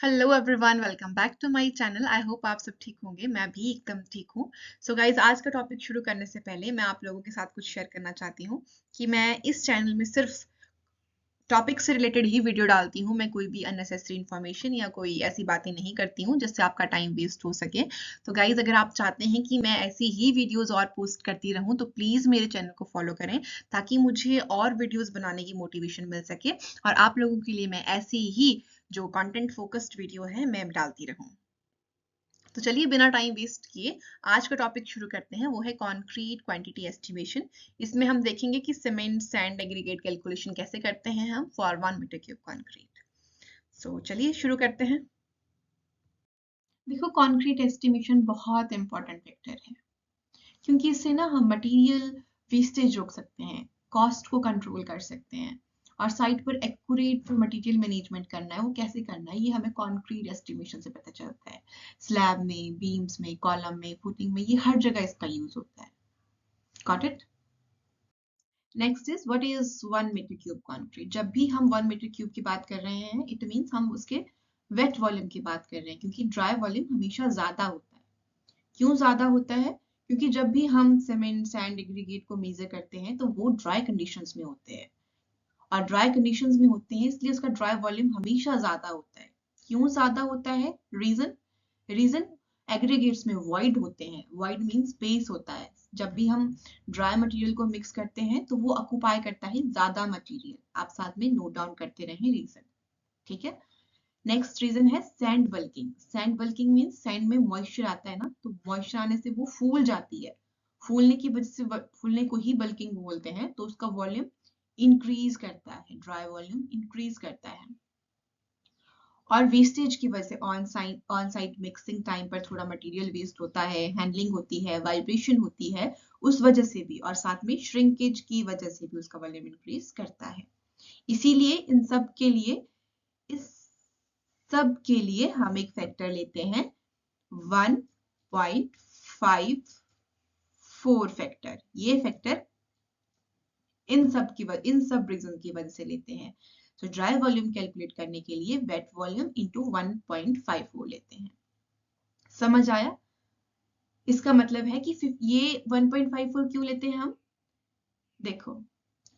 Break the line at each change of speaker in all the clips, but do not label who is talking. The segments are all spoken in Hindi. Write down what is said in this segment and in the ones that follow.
Hello everyone, welcome back to my channel. I hope आप सब ठीक होंगे। मैं भी एकदम ठीक हूँ। सो गाइज, आज का टॉपिक शुरू करने से पहले मैं आप लोगों के साथ कुछ शेयर करना चाहती हूँ कि मैं इस चैनल में सिर्फ टॉपिक से रिलेटेड ही वीडियो डालती हूँ। मैं कोई भी अननेसेसरी इन्फॉर्मेशन या कोई ऐसी बातें नहीं करती हूँ जिससे आपका टाइम वेस्ट हो सके। तो गाइज, अगर आप चाहते हैं कि मैं ऐसी ही वीडियोस और पोस्ट करती रहूँ तो प्लीज़ मेरे चैनल को फॉलो करें, ताकि मुझे और वीडियोस बनाने की मोटिवेशन मिल सके और आप लोगों के लिए मैं ऐसी ही जो कंटेंट फोकस्ड वीडियो है मैं डालती रहूँ। तो चलिए, बिना टाइम वेस्ट किए आज का टॉपिक शुरू करते हैं। वो है कॉन्क्रीट क्वांटिटी एस्टिमेशन। इसमें हम देखेंगे कि सीमेंट, सैंड, एग्रीगेट कैलकुलेशन कैसे करते हैं हम फॉर 1 मीटर क्यूब कॉन्क्रीट। सो चलिए शुरू करते हैं। देखो, कॉन्क्रीट एस्टिमेशन बहुत इंपॉर्टेंट फैक्टर है, क्योंकि इससे ना हम मटेरियल वेस्टेज रोक सकते हैं, कॉस्ट को कंट्रोल कर सकते हैं और साइट पर एक्यूरेट जो मटेरियल मैनेजमेंट करना है वो कैसे करना है ये हमें कंक्रीट एस्टिमेशन से पता चलता है। स्लैब में, बीम्स में, कॉलम में, फुटिंग में, ये हर जगह इसका यूज होता है। Got it? Next is what is 1 metre cube concrete. जब भी हम 1 मीटर क्यूब की बात कर रहे हैं, इट मीन्स हम उसके वेट वॉल्यूम की बात कर रहे हैं, क्योंकि ड्राई वॉल्यूम हमेशा ज्यादा होता है। क्यों ज्यादा होता है? क्योंकि जब भी हम सीमेंट, सैंड, एग्रीगेट को मेजर करते हैं तो वो ड्राई कंडीशंस में होते हैं, और ड्राई कंडीशंस में होते हैं इसलिए उसका ड्राई वॉल्यूम हमेशा ज्यादा होता है। क्यों ज्यादा होता है? रीजन एग्रीगेट्स में वॉइड होते हैं। वॉइड मीन स्पेस होता है। जब भी हम ड्राई मटेरियल को मिक्स करते हैं तो वो ऑक्यूपाई करता है ज्यादा मटेरियल। आप साथ में नोट डाउन करते रहें रीजन। ठीक है। नेक्स्ट रीजन है sand bulking. Sand bulking means sand में मॉइस्चर आता है ना, तो मॉइस्चर आने से वो फूल जाती है। फूलने की वजह से, फूलने को ही बल्किंग बोलते हैं, तो उसका वॉल्यूम इंक्रीज करता है, ड्राई वॉल्यूम इंक्रीज करता है। और वेस्टेज की वजह से ऑन साइट मिक्सिंग टाइम पर थोड़ा मटेरियल वेस्ट होता है, हैंडलिंग होती है, वाइब्रेशन होती है, उस वजह से भी, और साथ में श्रिंकेज की वजह से भी उसका वॉल्यूम इंक्रीज करता है। इसीलिए इन सब के लिए, इस सब के लिए हम एक फैक्टर लेते हैं 1.54 फैक्टर। ये फैक्टर इन सब रीजन की वजह से लेते हैं। तो ड्राई वॉल्यूम कैलकुलेट करने के लिए वेट वॉल्यूम इंटू 1.54 लेते हैं। समझ आया? इसका मतलब है कि ये 1.54 क्यों लेते हैं हम? देखो,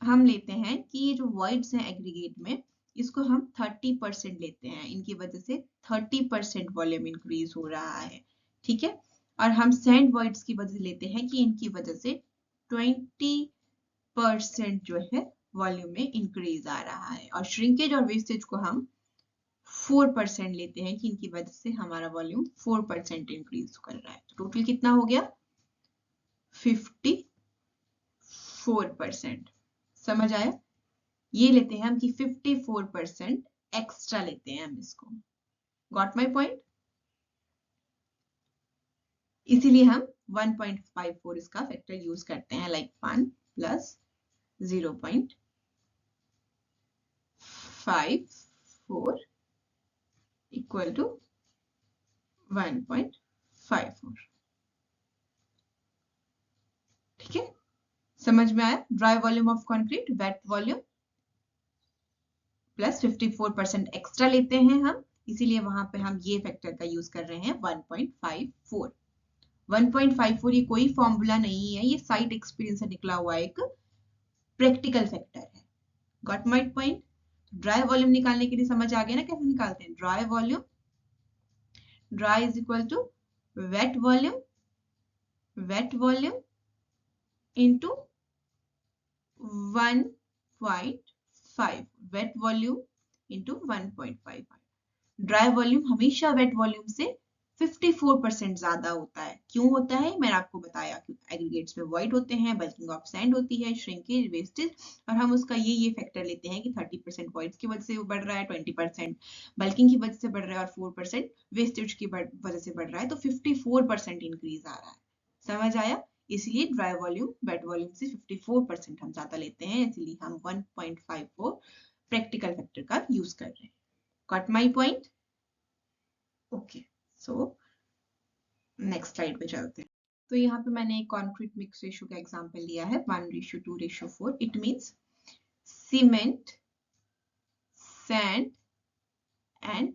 हम लेते हैं कि ये जो वॉइड्स हैं एग्रीगेट में, इसको हम 30% लेते हैं। इनकी वजह से 30% वॉल्यूम इंक्रीज हो रहा है। ठीक है। और हम सैंड वॉइड्स की वजह से लेते हैं कि इनकी वजह से 20% जो है वॉल्यूम में इंक्रीज आ रहा है। और श्रिंकेज और वेस्टेज को हम 4% लेते हैं कि इनकी वजह से हमारा वॉल्यूम 4% इंक्रीज कर रहा है। तो टोटल कितना हो गया? 54%। समझ आया? ये लेते हैं हम कि 54% एक्स्ट्रा लेते हैं हम इसको। Got my point? इसीलिए हम 1.54 इसका फैक्टर यूज करते हैं, लाइक 1 प्लस 0.54 इक्वल टू 1.54। ठीक है, समझ में आया? Dry volume of concrete, wet volume plus 54% extra लेते हैं हम, इसीलिए वहां पे हम ये फैक्टर का यूज कर रहे हैं 1.54। 1.54 ये कोई फॉर्मूला नहीं है, ये साइट एक्सपीरियंस से निकला हुआ एक प्रैक्टिकल फैक्टर है। Got my point? Dry volume निकालने के लिए समझ आ गया ना कैसे निकालते हैं? Dry volume, dry is equal to wet volume into 1.5, wet volume into 1.5। Dry volume हमेशा वेट वॉल्यूम से 54% ज्यादा होता है। क्यों होता है? मैंने आपको बताया कि एग्रीगेट्स में वॉइड होते हैं, बल्किंग ऑफ सैंड होती है, श्रिंकेज, वेस्टेज, और हम उसका ये फैक्टर लेते हैं कि 30% वॉइड्स की वजह से वो बढ़ रहा है, 20% बल्किंग की वजह से बढ़ रहा है और 4% वेस्टेज की वजह से बढ़ रहा है, तो 54% इंक्रीज आ रहा है। समझ आया? इसलिए ड्राई वॉल्यूम वेट वॉल्यूम से 54% हम ज्यादा लेते हैं, इसलिए हम 1.54 प्रैक्टिकल फैक्टर का यूज कर रहे हैं। Got my point? Okay, so next slide पे चलते हैं। तो यहाँ पे मैंने एक कॉन्क्रीट मिक्स रेशियो का एग्जांपल लिया है 1:2:4। It means cement, sand and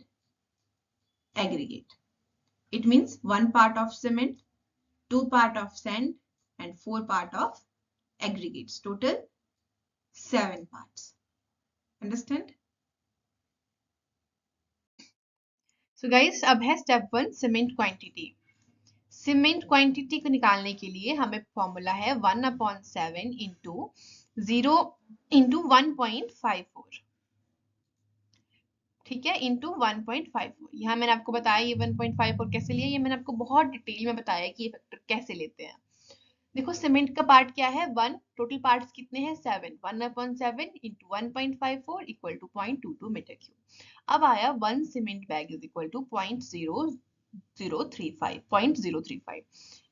aggregate. It means 1 part of cement, 2 part of sand and 4 part of aggregates. Total 7 parts. Understand? So guys, अब है step 1 cement quantity. Cement quantity को निकालने के लिए हमें फॉर्मूला है 1/7 इंटू 0 इंटू 1.54. ठीक है, इंटू 1.54. यहाँ मैंने आपको बताया ये 1.54 कैसे लिया, ये मैंने आपको बहुत डिटेल में बताया कि ये फैक्टर कैसे लेते हैं. देखो सीमेंट का पार्ट क्या है 1, टोटल पार्ट्स कितने हैं 7. 1/7 into 1.54 equal to 0.22 metre cube. अब आया 1 cement bag is equal to 0.035.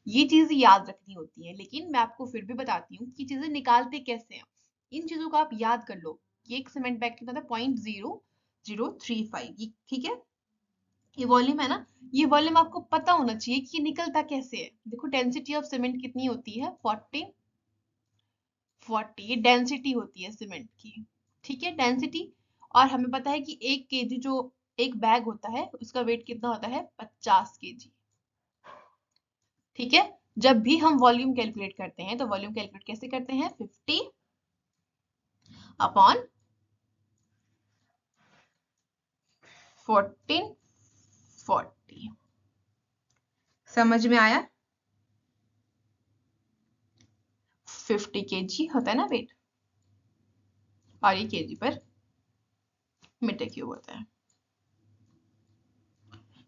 ये चीज याद रखनी होती है, लेकिन मैं आपको फिर भी बताती हूँ कि चीजें निकालते कैसे हैं. इन चीजों को आप याद कर लो. ये एक सीमेंट बैग कितना था 0.0035. ये ठीक है, ये वॉल्यूम है ना. ये वॉल्यूम आपको पता होना चाहिए कि ये निकलता कैसे है. देखो डेंसिटी ऑफ सीमेंट कितनी होती है 40. ये डेंसिटी होती है सीमेंट की. ठीक है, डेंसिटी. और हमें पता है कि 1 kg जो एक बैग होता है उसका वेट कितना होता है 50 kg. ठीक है, जब भी हम वॉल्यूम कैलकुलेट करते हैं तो वॉल्यूम कैलकुलेट कैसे करते हैं 50 अपॉन 1440. समझ में आया? 50 kg होता है ना वेट, और ये kg पर मीटर क्यूब होता है.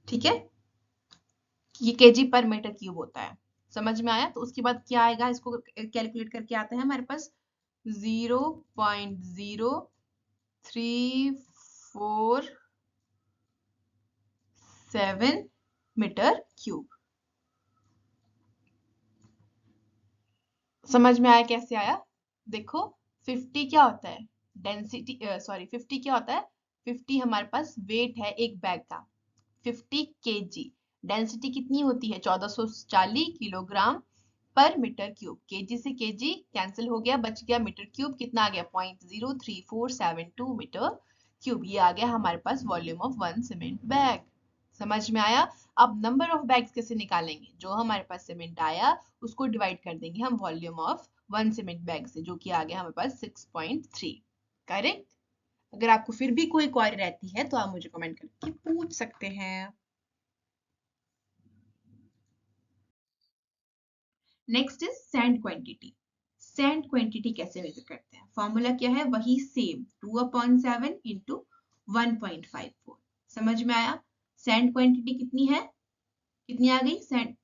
ठीक है, ये kg पर मीटर क्यूब होता है. समझ में आया? तो उसके बाद क्या आएगा, इसको कैलकुलेट करके आता है हमारे पास 0.0347 मीटर क्यूब. समझ में आया कैसे आया? देखो 50 क्या होता है डेंसिटी, सॉरी 50 क्या होता है 50 हमारे पास वेट है एक बैग का 50 kg. डेंसिटी कितनी होती है 1440 किलोग्राम पर मीटर क्यूब. केजी से केजी कैंसिल हो गया, बच गया मीटर क्यूब. कितना आ गया 0.03472 मीटर क्यूब. ये आ गया हमारे पास वॉल्यूम ऑफ 1 सीमेंट बैग. समझ में आया? अब नंबर ऑफ बैग्स कैसे निकालेंगे, जो हमारे पास सीमेंट आया उसको डिवाइड कर देंगे हम वॉल्यूम ऑफ 1 सीमेंट बैग से, जो कि आ गया हमारे पास 6.3. करेक्ट? अगर आपको फिर भी कोई क्वेरी रहती है तो आप मुझे कमेंट करके पूछ सकते हैं. Next is sand quantity. Sand quantity कैसे मेजर करते हैं? फॉर्मूला क्या है, वही सेम 2/7 इंटू 1.54. समझ में आया? सैंड क्वांटिटी कितनी है, कितनी आ गई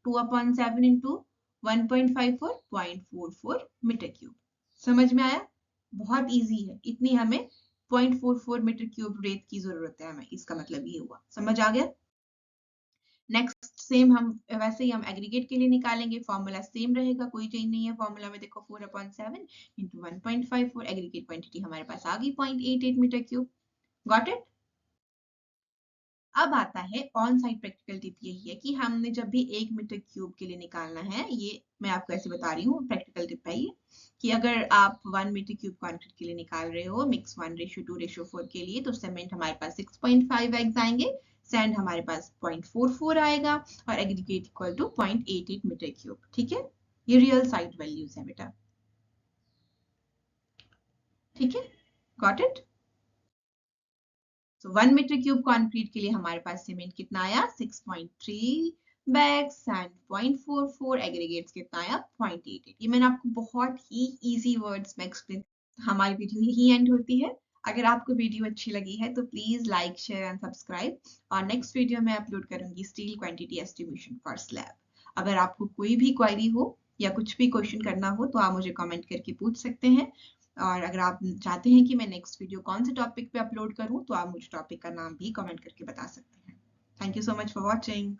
2/7 इंटू 1.54 0.44 मीटर क्यूब. समझ में आया? बहुत इजी है. इतनी हमें 0.44 मीटर क्यूब रेत की जरूरत है हमें. इसका मतलब ये हुआ. समझ आ गया? नेक्स्ट सेम हम वैसे ही हम एग्रीगेट के लिए निकालेंगे. फॉर्मूला सेम रहेगा, कोई चेंज नहीं है. फॉर्मूला में देखो 4/7 इंटू 1.54. एग्रीगेट क्वांटिटी हमारे पास आ गई 0.88 मीटर क्यूब. Got it? अब आता है ऑन साइट प्रैक्टिकल टिप. यही है कि हमने जब भी 1 मीटर क्यूब के लिए निकालना है, ये मैं आपको ऐसे बता रही हूँ, प्रैक्टिकल टिप है ये, कि अगर आप 1 मीटर क्यूब क्वांटिटी के लिए निकाल रहे हो मिक्स 1:2:4 के लिए, तो सीमेंट हमारे पास 6.5 एग्स आएंगे, सैंड हमारे पास 0.44 आएगा और aggregate equal to 0.88 metre cube. ठीक है, ये रियल साइट वैल्यूज है बेटा. ठीक है, got it? So 1 metre cube concrete के लिए हमारे पास सीमेंट कितना आया 6.3 बैग्स, सैंड 0.44, एग्रीगेट्स कितना आया 0.88. ये मैंने आपको बहुत ही इजी वर्ड्स में एक्सप्लेन. हमारी वीडियो यही एंड होती है. अगर आपको वीडियो अच्छी लगी है तो please like share and subscribe. और नेक्स्ट वीडियो में अपलोड करूंगी steel quantity estimation for slab. अगर आपको कोई भी क्वेरी हो या कुछ भी क्वेश्चन करना हो तो आप मुझे कमेंट करके पूछ सकते हैं. और अगर आप चाहते हैं कि मैं नेक्स्ट वीडियो कौन से टॉपिक पे अपलोड करूं तो आप मुझे टॉपिक का नाम भी कमेंट करके बता सकते हैं. Thank you so much for watching.